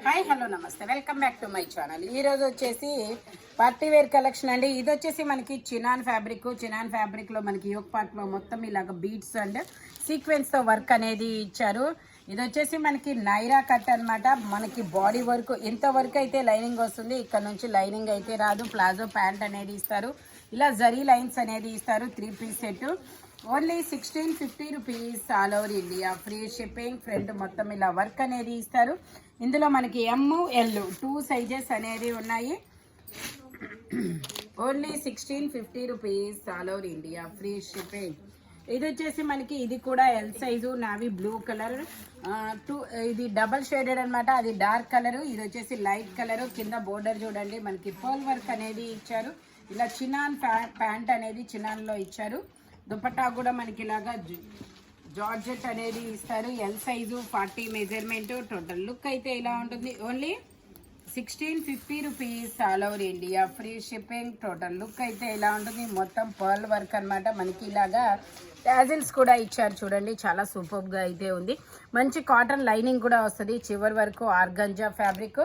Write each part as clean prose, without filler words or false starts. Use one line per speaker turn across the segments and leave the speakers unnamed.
Hi hello నమస్తే welcome back to my channel. ఈరోజు వచ్చేసి పార్టీ వేర్ కలెక్షన్ అండి. ఇది వచ్చేసి మనకి చినాన్ ఫ్యాబ్రిక్లో మనకి యోక్ పార్ట్లో మొత్తం ఇలాగ బీడ్స్ అండ్ సీక్వెన్స్తో వర్క్ అనేది ఇచ్చారు. ఇది వచ్చేసి మనకి నైరా కట్ అనమాట. మనకి బాడీ వర్క్ ఎంత వర్క్ అయితే లైనింగ్ వస్తుంది, ఇక్కడ నుంచి లైనింగ్ అయితే రాదు. ప్లాజో ప్యాంట్ అనేది ఇస్తారు, ఇలా జరీ లైన్స్ అనేది ఇస్తారు. 3 piece set only 1650 rupees all over India. Free shipping. Front మొత్తం ఇలా వర్క్ అనేది ఇస్తారు. ఇందులో మనకి ML 2 సైజెస్ అనేది ఉన్నాయి. Only 1650 rupees all over India. Free shipping. ఇది వచ్చేసి మనకి ఇది కూడా L size navy blue colour. ఇది డబల్ షేడెడ్ అనమాట. అది డార్క్ కలర్, ఇది వచ్చేసి లైట్ కలర్. కింద బోర్డర్ చూడండి మనకి పర్ల్ వర్క్ అనేది ఇచ్చారు. ఇలా చినాన్ ప్యాంట్ అనేది చినాన్లో ఇచ్చారు. దుపట్టా కూడా మనకి ఇలాగా జార్జెట్ అనేది ఇస్తారు. L size 40 measurement. Total look అయితే ఇలా ఉంటుంది. Only 1650 rupees all over India. Free shipping. Total look అయితే ఇలా ఉంటుంది. మొత్తం పర్ల్ వర్క్ అనమాట. మనకి ఇలాగా టాజిల్స్ కూడా ఇచ్చారు చూడండి, చాలా సూపర్గా అయితే ఉంది. మంచి కాటన్ లైనింగ్ కూడా వస్తుంది. చివరి వరకు organza fabric.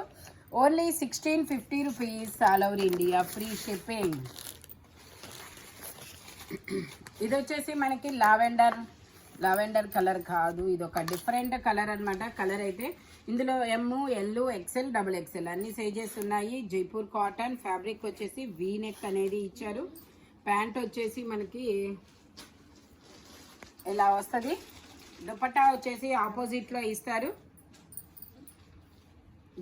Only 1650 rupees all over India. Free shipping. ఇది వచ్చేసి మనకి లావెండర్ కలర్ కాదు, ఇది ఒక డిఫరెంట్ కలర్ అనమాట. కలర్ అయితే ఇందులో ML XL XXL అన్ని సైజెస్ ఉన్నాయి. జైపూర్ కాటన్ ఫ్యాబ్రిక్ వచ్చేసి వీ నెక్ అనేది ఇచ్చారు. ప్యాంట్ వచ్చేసి మనకి ఇలా వస్తుంది. దుపట్టా వచ్చేసి ఆపోజిట్లో ఇస్తారు.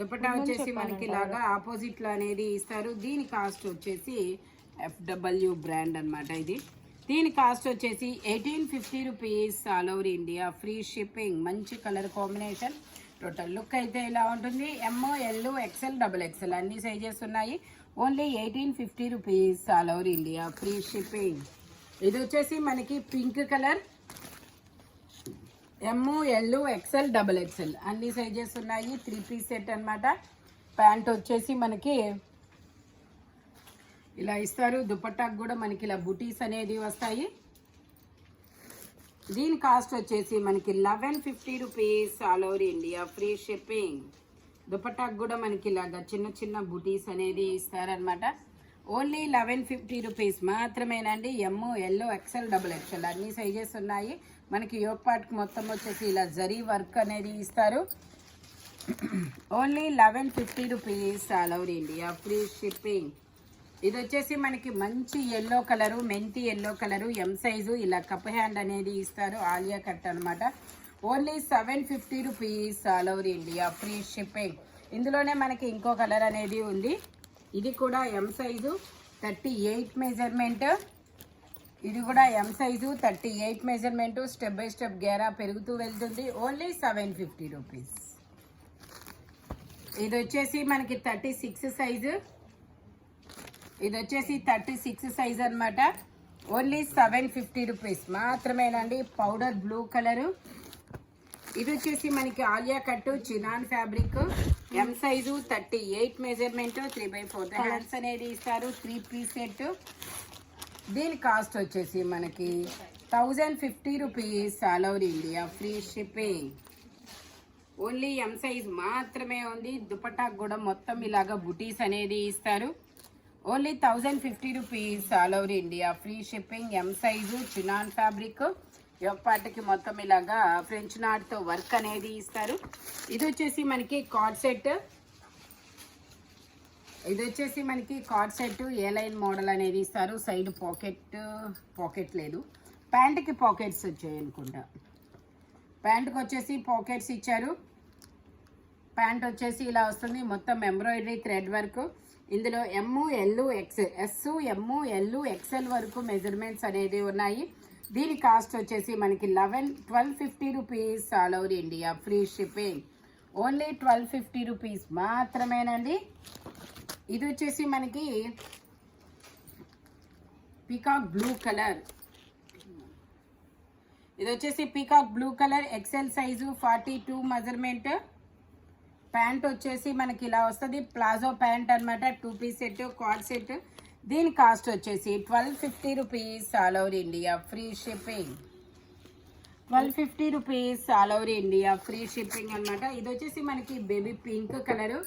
దుపట్టా వచ్చేసి మనకి ఇలాగా ఆపోజిట్లో అనేది ఇస్తారు. దీని కాస్ట్ వచ్చేసి FW బ్రాండ్ అనమాట. దీని కాస్ట్ వచ్చేసి 1850 rupees all over India. Free shipping. మంచి కలర్ కాంబినేషన్. టోటల్ లుక్ అయితే ఇలా ఉంటుంది. ML XL XXL అన్ని సైజెస్ ఉన్నాయి. Only 1850 rupees all over India. Free shipping. ఇది వచ్చేసి మనకి pink colour. ML XL XXL అన్ని సైజెస్ ఉన్నాయి. 3 పీస్ సెట్ అనమాట. ప్యాంట్ వచ్చేసి మనకి ఇలా ఇస్తారు. దుపట్టాకు కూడా మనకి ఇలా బుటీస్ అనేది వస్తాయి. దీని కాస్ట్ వచ్చేసి మనకి 1150 rupees all over India. Free shipping. దుపట్టాకు కూడా మనకి ఇలాగా చిన్న చిన్న బుటీస్ అనేది ఇస్తారనమాట. ఓన్లీ 1150 రూపీస్ మాత్రమేనండి. ML XL XXL అన్ని సైజెస్ ఉన్నాయి. మనకి యోక్ పార్ట్కి మొత్తం వచ్చేసి ఇలా జరీ వర్క్ అనేది ఇస్తారు. Only 1150 rupees all over India. Free shipping. ఇది వచ్చేసి మనకి మంచి ఎల్లో కలరు, మెంతి ఎల్లో కలరు, M సైజు. ఇలా కప్ హ్యాండ్ అనేది ఇస్తారు. ఆలియా కట్ అనమాట. Only 750 rupees all over India. Free shipping. ఇందులోనే మనకి ఇంకో కలర్ అనేది ఉంది. ఇది కూడా M సైజు 38 మెజర్మెంట్. ఇది కూడా M size 38 measurement. Step by step గేరా పెరుగుతూ వెళ్తుంది. Only 750 rupees. ఇది వచ్చేసి మనకి 36 సైజు. ఇది వచ్చేసి 36 సైజ్ అనమాట. ఓన్లీ 750 రూపీస్ మాత్రమేనండి. Powder blue colour. ఇది వచ్చేసి మనకి Alia cut chinon fabric. M size 38 measurement. 3/4 hands అనేది ఇస్తారు. 3 పీస్ సెట్. దీని కాస్ట్ వచ్చేసి మనకి 1050 rupees all over India. Free shipping. Only M size మాత్రమే ఉంది. దుపట్టాకు కూడా మొత్తం ఇలాగా బుటీస్ అనేది ఇస్తారు. Only 1050 rupees all over India. Free shipping. M size chinon fabric. Yoke పార్ట్కి మొత్తం ఇలాగా ఫ్రెంచ్ నాట్తో వర్క్ అనేది ఇస్తారు. ఇది వచ్చేసి మనకి కార్డ్ సెట్. ఇది వచ్చేసి మనకి కార్డ్ సెట్ ఏ లైన్ మోడల్ అనేది ఇస్తారు. సైడ్ పాకెట్ లేదు. ప్యాంట్కి పాకెట్స్ వచ్చాయి అనుకుంటా. ప్యాంట్కి వచ్చేసి పాకెట్స్ ఇచ్చారు. ప్యాంట్ వచ్చేసి ఇలా వస్తుంది. మొత్తం ఎంబ్రాయిడరీ థ్రెడ్ వర్క్. ఇందులో ML XL వరకు మెజర్మెంట్స్ అనేది ఉన్నాయి. దీని కాస్ట్ వచ్చేసి మనకి 1250 rupees all over India. Free shipping. Only 1250 rupees మాత్రమేనండి. ఇది వచ్చేసి మనకి పీకాక్ బ్లూ కలర్. ఇది వచ్చేసి peacock blue colour. XL size 42 measurement. Pant వచ్చేసి మనకి ఇలా వస్తుంది. ప్లాజో ప్యాంట్ అనమాట. 2 పీస్ సెట్, కార్డ్ సెట్. దీని కాస్ట్ వచ్చేసి 1250 rupees all over India. Free shipping. 1250 rupees all over India, free shipping అన్నమాట. ఇది వచ్చేసి మనకి బేబీ పింక్ కలరు.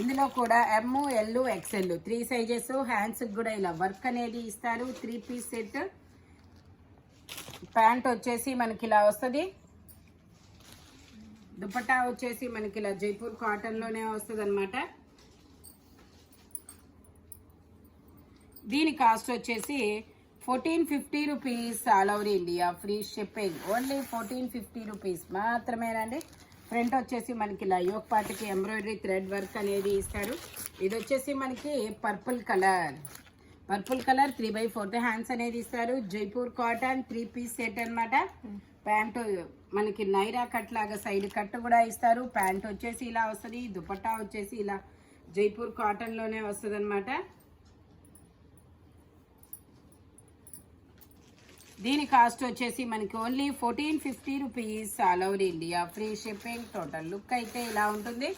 ఇందులో కూడా M, L, XL 3 sizes. Hands కూడా ఇలా వర్క్ అనేది ఇస్తారు. 3 పీస్ సెట్. ప్యాంట్ వచ్చేసి మనకి ఇలా వస్తుంది. దుపట్టా వచ్చేసి మనకి ఇలా జైపూర్ కాటన్ లోనే వస్తుంది అనమాట. దీని కాస్ట్ వచ్చేసి 1450 rupees all over India, free shipping. Only 1450 rupees మాత్రమేనండి. ఫ్రంట్ వచ్చేసి మనకి ఇలా యోక్ పార్ట్కి ఎంబ్రాయిడరీ థ్రెడ్ వర్క్ అనేది ఇస్తారు. ఇది వచ్చేసి మనకి పర్పుల్ కలర్ 3/4 హ్యాండ్స్ అనేది ఇస్తారు. జైపూర్ కాటన్ 3 పీస్ సెట్ అనమాట. ప్యాంట్ మనకి నైరా కట్ లాగా సైడ్ కట్ కూడా ఇస్తారు. ప్యాంట్ వచ్చేసి ఇలా వస్తుంది. దుపట్టా వచ్చేసి ఇలా జైపూర్ కాటన్ లోనే వస్తుంది అనమాట. దీని కాస్ట్ వచ్చేసి మనకి only 1450 rupees all over India, free shipping. Total look అయితే ఇలా ఉంటుంది.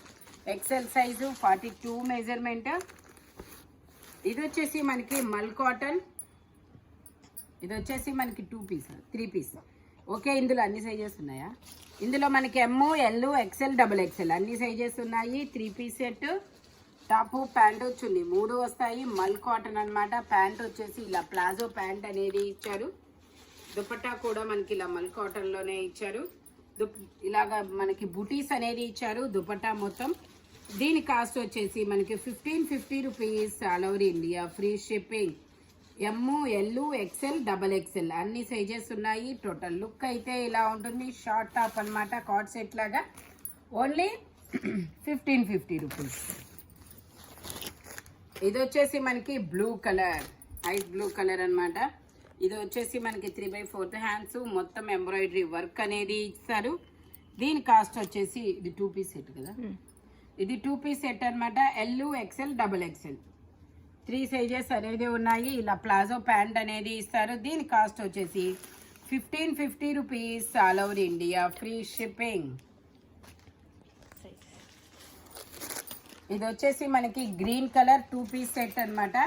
XL size 42 measurement. ఇది వచ్చేసి మనకి మల్ కాటన్. ఇది వచ్చేసి మనకి 2 పీస్ 3 పీస్. ఓకే, ఇందులో అన్ని సైజెస్ ఉన్నాయా? ఇందులో మనకి ఎమ్, ఎల్, ఎక్స్ఎల్, XXL అన్ని సైజెస్ ఉన్నాయి. 3 పీస్ సెట్. టాపు, ప్యాంటు, చున్నీ 3 వస్తాయి. మల్ కాటన్ అనమాట. ప్యాంట్ వచ్చేసి ఇలా ప్లాజో ప్యాంట్ అనేది ఇచ్చారు. దుపట్టా కూడా మనకి ఇలా మల్ కాటన్ లోనే ఇచ్చారు. ఇలాగా మనకి బుటీస్ అనేది ఇచ్చారు దుపట్టా మొత్తం. దీని కాస్ట్ వచ్చేసి మనకి 1550 rupees all over India, free shipping. M, L, XL, XXL అన్ని సైజెస్ ఉన్నాయి. టోటల్ లుక్ అయితే ఇలా ఉంటుంది. షార్ట్ టాప్ అనమాట, కార్డ్ సెట్ లాగా. Only 1550 rupees. ఇది వచ్చేసి మనకి blue colour, ice blue colour అనమాట. ఇది వచ్చేసి మనకి 3/4 హ్యాండ్స్, మొత్తం ఎంబ్రాయిడరీ వర్క్ అనేది ఇస్తారు. దీని కాస్ట్ వచ్చేసి ఇది 2 పీస్ సెట్ కదా. ఇది 2 పీస్ సెట్ అనమాట. ఎల్, ఎక్స్ఎల్, XXL 3 సైజెస్ అనేది ఉన్నాయి. ఇలా ప్లాజో ప్యాంట్ అనేది ఇస్తారు. దీని కాస్ట్ వచ్చేసి 1550 rupees all over India, free shipping. ఇది వచ్చేసి మనకి గ్రీన్ కలర్ 2 పీస్ సెట్ అనమాట.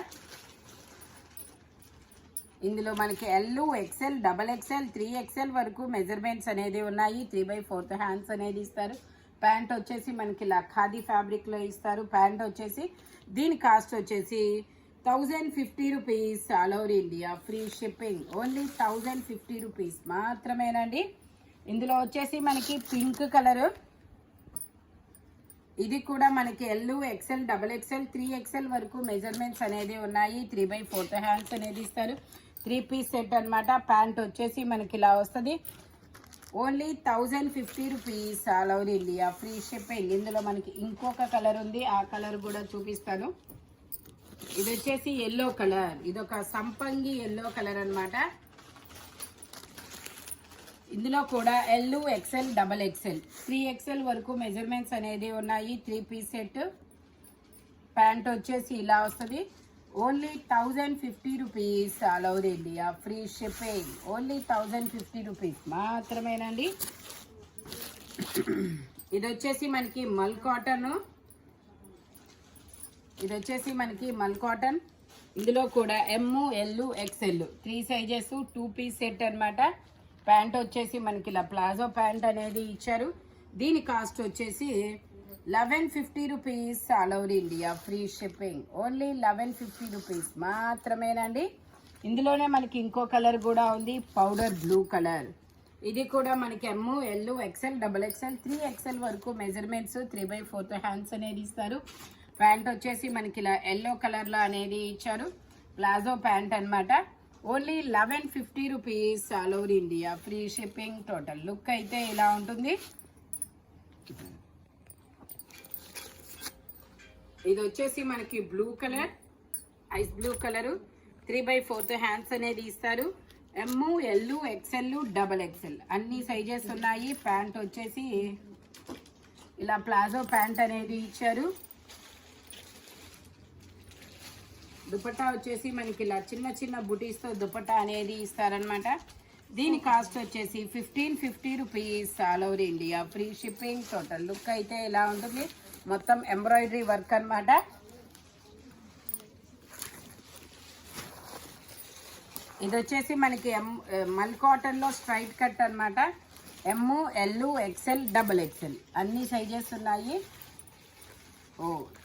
ఇందులో మనకి ఎల్, ఎక్స్ఎల్, XXL 3XL వరకు మెజర్మెంట్స్ అనేది ఉన్నాయి. 3/4 హ్యాండ్స్ అనేది ఇస్తారు. ప్యాంట్ వచ్చేసి మనకి ఇలా ఖాదీ ఫ్యాబ్రిక్ లో ఇస్తారు. ప్యాంట్ వచ్చేసి దీని కాస్ట్ వచ్చేసి 1050 rupees all over India, free shipping. Only 1050 rupees మాత్రమేనండి. ఇందులో వచ్చేసి మనకి పింక్ కలరు. ఇది కూడా మనకి ఎల్, ఎక్స్ఎల్, XXL 3XL వరకు మెజర్మెంట్స్ అనేది ఉన్నాయి. 3/4 హ్యాండ్స్ అనేది ఇస్తారు. 3 పీస్ సెట్ అనమాట. ప్యాంట్ వచ్చేసి మనకి ఇలా వస్తుంది. Only 1050 rupees all over India, free shipping. ఇందులో మనకి ఇంకొక కలర్ ఉంది, ఆ కలర్ కూడా చూపిస్తాను. ఇది వచ్చేసి ఎల్లో కలర్. ఇది ఒక సంపంగి ఎల్లో కలర్ అనమాట. ఇందులో కూడా ఎల్, ఎక్స్ఎల్, XXL 3XL వరకు మెజర్మెంట్స్ అనేది ఉన్నాయి. 3 పీస్ సెట్. ప్యాంట్ వచ్చేసి ఇలా వస్తుంది. Only 1050 rupees all over India, free shipping. Only 1050 rupees మాత్రమేనండి. ఇది వచ్చేసి మనకి మల్ కాటన్. ఇందులో కూడా M, L, XXL 3 sizes 2 piece set అనమాట. ప్యాంట్ వచ్చేసి మనకి ఇలా ప్లాజో ప్యాంట్ అనేది ఇచ్చారు. దీని కాస్ట్ వచ్చేసి 1150 rupees all over India, free shipping. Only 1150 rupees మాత్రమేనండి. ఇందులోనే మనకి ఇంకో కలర్ కూడా ఉంది, పౌడర్ బ్లూ కలర్. ఇది కూడా మనకి ఎమ్, ఎల్, ఎక్స్ఎల్, XXL 3XL వరకు మెజర్మెంట్స్. 3/4 హ్యాండ్స్ అనేది ఇస్తారు. ప్యాంట్ వచ్చేసి మనకి ఇలా ఎల్లో కలర్ లో అనేది ఇచ్చారు. ప్లాజో ప్యాంట్ అనమాట. Only 1150 rupees all over India, free shipping. Total look అయితే ఇలా ఉంటుంది. ఇది వచ్చేసి మనకి blue colour, ice blue colour. 3/4 hands అనేది ఇస్తారు. ఎమ్, ఎల్, ఎక్స్ఎల్, XXL అన్ని సైజెస్ ఉన్నాయి. ప్యాంట్ వచ్చేసి ఇలా ప్లాజో ప్యాంట్ అనేది ఇచ్చారు. దుపట్టా వచ్చేసి మనకి ఇలా చిన్న చిన్న బుటీస్తో దుపట్టా అనేది ఇస్తారనమాట. దీని కాస్ట్ వచ్చేసి 1550 rupees all over India, free shipping. Total look అయితే ఇలా ఉంటుంది. మొత్తం ఎంబ్రాయిడరీ వర్క్ అనమాట. ఇది వచ్చేసి మనకి మల్ కాటన్లో స్ట్రైట్ కట్ అనమాట. ఎమ్, ఎల్, ఎక్సెల్, డబుల్ ఎక్సెల్ అన్ని సైజెస్ ఉన్నాయి.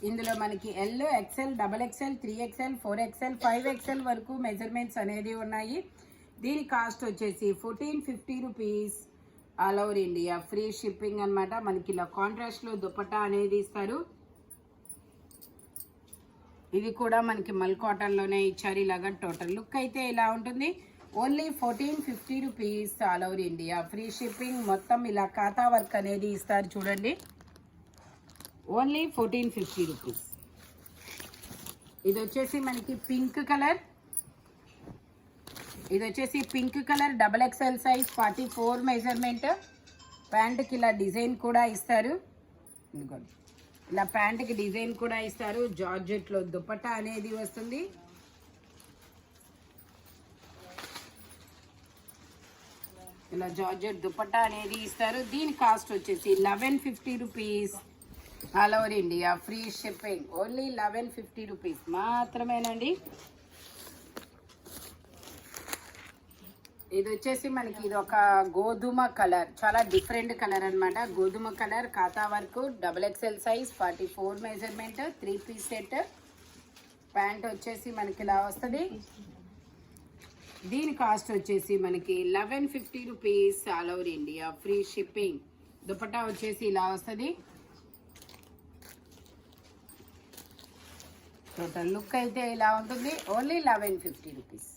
ఇందులో మనకి L, XL, double XL, 3XL, 4XL, 5XL వరకు మెజర్మెంట్స్ అనేది ఉన్నాయి. దీని కాస్ట్ వచ్చేసి 1450 rupees. All over India free shipping అనమాట. మనకి ఇలా కాంట్రాస్ట్లో దుపట్టా అనేది ఇస్తారు. ఇది కూడా మనకి మల్ కాటన్లోనే ఇచ్చారు. ఇలాగా టోటల్ లుక్ అయితే ఇలా ఉంటుంది. Only 1450 rupees. All over India free shipping. మొత్తం ఇలా ఖాతా వర్క్ అనేది ఇస్తారు చూడండి. Only 1450 rupees. ఇది వచ్చేసి మనకి పింక్ కలర్. ఇది వచ్చేసి pink colour double XL size 44 measurement. ప్యాంట్కి ఇలా డిజైన్ కూడా ఇస్తారు. ఇదిగోండి ఇలా ప్యాంట్కి డిజైన్ కూడా ఇస్తారు. జార్జెట్లో దుపట్టా అనేది వస్తుంది. ఇలా జార్జెట్ దుపట్టా అనేది ఇస్తారు. దీని కాస్ట్ వచ్చేసి 1150 rupees. All over India free shipping. Only 1150 rupees మాత్రమేనండి. ఇది వచ్చేసి మనకి ఇది ఒక గోధుమ కలర్, చాలా డిఫరెంట్ కలర్ అనమాట. గోధుమ కలర్ ఖాతా work double XL size 44 measurement 3 piece set. Pant వచ్చేసి మనకి ఇలా వస్తుంది. దీని కాస్ట్ వచ్చేసి మనకి 1150 rupees. All over India free shipping. Dupatta వచ్చేసి ఇలా వస్తుంది. టోటల్ లుక్ అయితే ఇలా ఉంటుంది. Only 1150 rupees.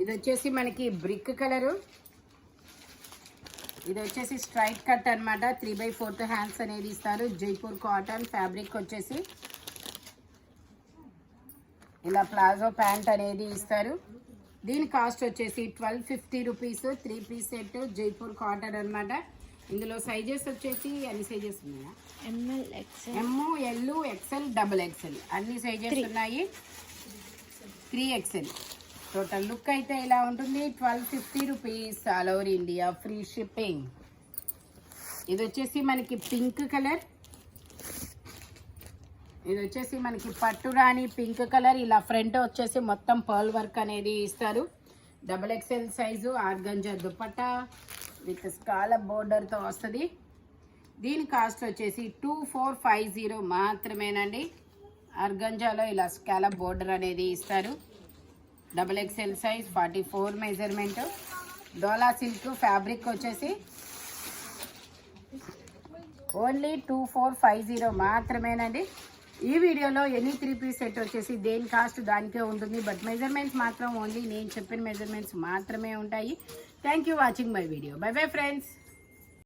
ఇది వచ్చేసి మనకి బ్రిక్ కలరు. ఇది వచ్చేసి స్ట్రైట్ కట్ అనమాట. 3/4 హ్యాండ్స్ అనేది ఇస్తారు. జైపూర్ కాటన్ ఫ్యాబ్రిక్ వచ్చేసి ఇలా ప్లాజో ప్యాంట్ అనేది ఇస్తారు. దీని కాస్ట్ వచ్చేసి 1250 rupees. 3 piece set Jaipur cotton అనమాట. ఇందులో సైజెస్ వచ్చేసి అన్ని సైజెస్ ఉన్నాయా? M, L, XL, double XL అన్ని సైజెస్ ఉన్నాయి. 3XL. టోటల్ లుక్ అయితే ఇలా ఉంటుంది. 1250 rupees. All over India free shipping. ఇది వచ్చేసి మనకి పింక్ కలర్. ఇది వచ్చేసి మనకి పట్టు రాణి పింక్ కలర్. ఇలా ఫ్రంట్ వచ్చేసి మొత్తం పర్ల్ వర్క్ అనేది ఇస్తారు. Double XL size organza dupatta with scallop బోర్డర్తో వస్తుంది. దీని కాస్ట్ వచ్చేసి 2450 మాత్రమేనండి. ఆర్గంజాలో ఇలా స్కాలప్ బోర్డర్ అనేది ఇస్తారు. Double XL size 44 measurement. డోలా సిల్క్ ఫ్యాబ్రిక్ వచ్చేసి ఓన్లీ 2450 మాత్రమేనండి. ఈ వీడియోలో ఎనీ 3 పీస్ సెట్ వచ్చేసి దేని కాస్ట్ దానికే ఉంటుంది. బట్ మెజర్మెంట్స్ మాత్రం ఓన్లీ నేను చెప్పిన మెజర్మెంట్స్ మాత్రమే ఉంటాయి. Thank you watching my video. By bye friends.